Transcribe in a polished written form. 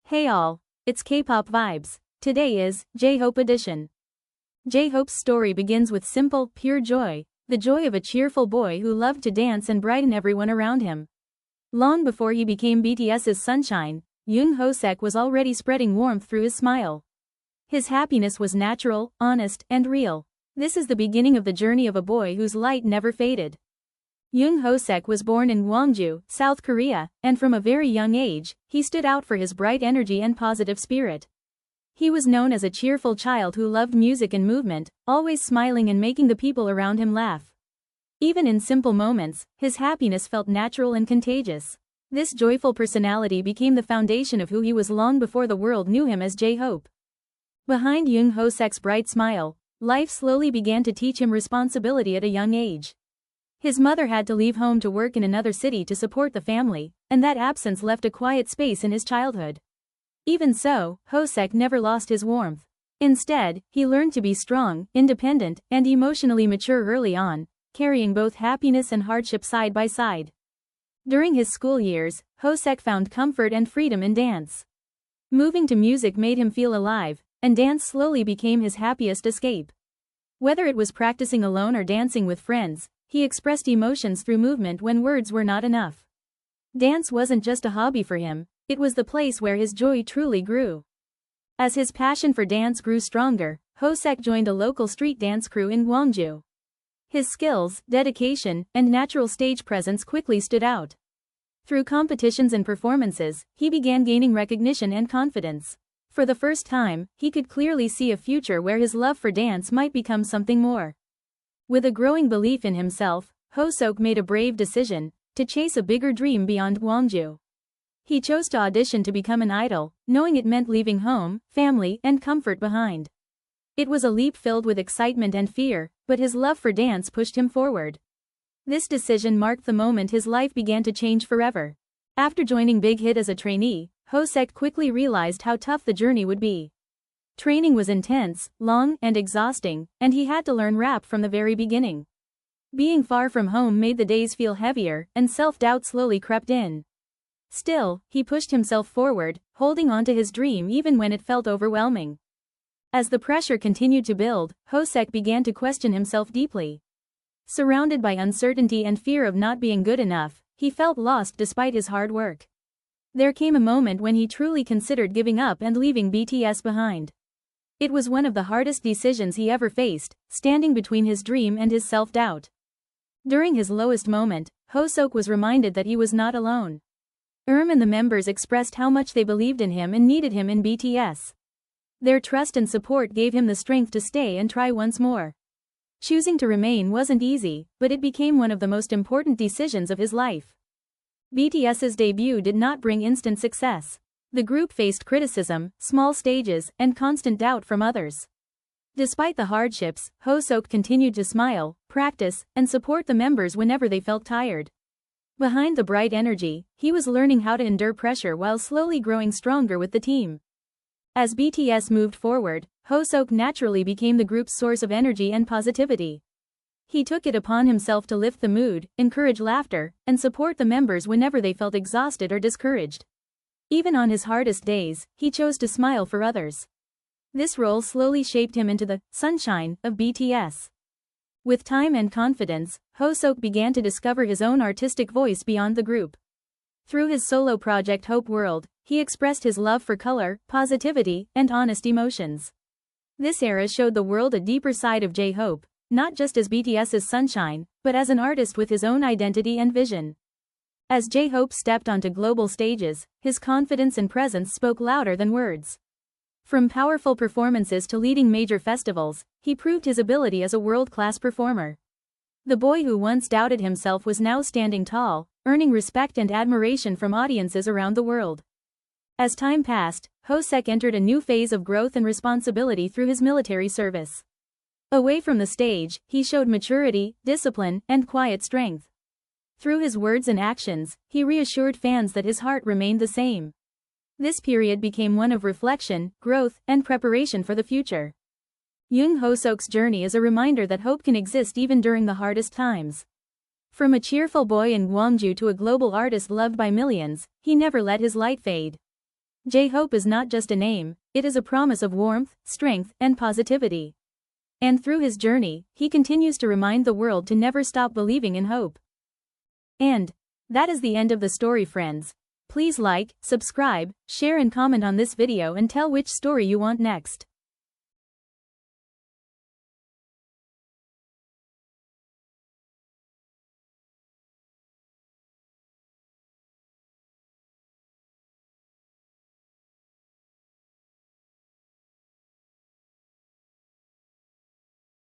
Hey all, it's K-pop vibes. Today is J-Hope edition. J-Hope's story begins with simple, pure joy, the joy of a cheerful boy who loved to dance and brighten everyone around him. Long before he became BTS's sunshine, Jung Hoseok was already spreading warmth through his smile. His happiness was natural, honest, and real. This is the beginning of the journey of a boy whose light never faded. Jung Hoseok was born in Gwangju, South Korea, and from a very young age, he stood out for his bright energy and positive spirit. He was known as a cheerful child who loved music and movement, always smiling and making the people around him laugh. Even in simple moments, his happiness felt natural and contagious. This joyful personality became the foundation of who he was long before the world knew him as J-Hope. Behind Jung Hoseok's bright smile, life slowly began to teach him responsibility at a young age. His mother had to leave home to work in another city to support the family, and that absence left a quiet space in his childhood. Even so, Hoseok never lost his warmth. Instead, he learned to be strong, independent, and emotionally mature early on, carrying both happiness and hardship side by side. During his school years, Hoseok found comfort and freedom in dance. Moving to music made him feel alive, and dance slowly became his happiest escape. Whether it was practicing alone or dancing with friends, he expressed emotions through movement when words were not enough. Dance wasn't just a hobby for him, it was the place where his joy truly grew. As his passion for dance grew stronger, Hoseok joined a local street dance crew in Gwangju. His skills, dedication, and natural stage presence quickly stood out. Through competitions and performances, he began gaining recognition and confidence. For the first time, he could clearly see a future where his love for dance might become something more. With a growing belief in himself, Hoseok made a brave decision to chase a bigger dream beyond Gwangju. He chose to audition to become an idol, knowing it meant leaving home, family, and comfort behind. It was a leap filled with excitement and fear, but his love for dance pushed him forward. This decision marked the moment his life began to change forever. After joining Big Hit as a trainee, Hoseok quickly realized how tough the journey would be. Training was intense, long, and exhausting, and he had to learn rap from the very beginning. Being far from home made the days feel heavier, and self-doubt slowly crept in. Still, he pushed himself forward, holding on to his dream even when it felt overwhelming. As the pressure continued to build, Hoseok began to question himself deeply. Surrounded by uncertainty and fear of not being good enough, he felt lost despite his hard work. There came a moment when he truly considered giving up and leaving BTS behind. It was one of the hardest decisions he ever faced, standing between his dream and his self-doubt. During his lowest moment, Hoseok was reminded that he was not alone. And the members expressed how much they believed in him and needed him in BTS. Their trust and support gave him the strength to stay and try once more. Choosing to remain wasn't easy, but it became one of the most important decisions of his life. BTS's debut did not bring instant success. The group faced criticism, small stages, and constant doubt from others. Despite the hardships, Hoseok continued to smile, practice, and support the members whenever they felt tired. Behind the bright energy, he was learning how to endure pressure while slowly growing stronger with the team. As BTS moved forward, Hoseok naturally became the group's source of energy and positivity. He took it upon himself to lift the mood, encourage laughter, and support the members whenever they felt exhausted or discouraged. Even on his hardest days, he chose to smile for others. This role slowly shaped him into the sunshine of BTS. With time and confidence, Hoseok began to discover his own artistic voice beyond the group. Through his solo project Hope World, he expressed his love for color, positivity, and honest emotions. This era showed the world a deeper side of J-Hope, not just as BTS's sunshine, but as an artist with his own identity and vision. As J-Hope stepped onto global stages, his confidence and presence spoke louder than words. From powerful performances to leading major festivals, he proved his ability as a world-class performer. The boy who once doubted himself was now standing tall, earning respect and admiration from audiences around the world. As time passed, Hoseok entered a new phase of growth and responsibility through his military service. Away from the stage, he showed maturity, discipline, and quiet strength. Through his words and actions, he reassured fans that his heart remained the same. This period became one of reflection, growth, and preparation for the future. Jung Hoseok's journey is a reminder that hope can exist even during the hardest times. From a cheerful boy in Gwangju to a global artist loved by millions, he never let his light fade. J-Hope is not just a name, it is a promise of warmth, strength, and positivity. And through his journey, he continues to remind the world to never stop believing in hope. And that is the end of the story, friends. Please like, subscribe, share and comment on this video and tell which story you want next.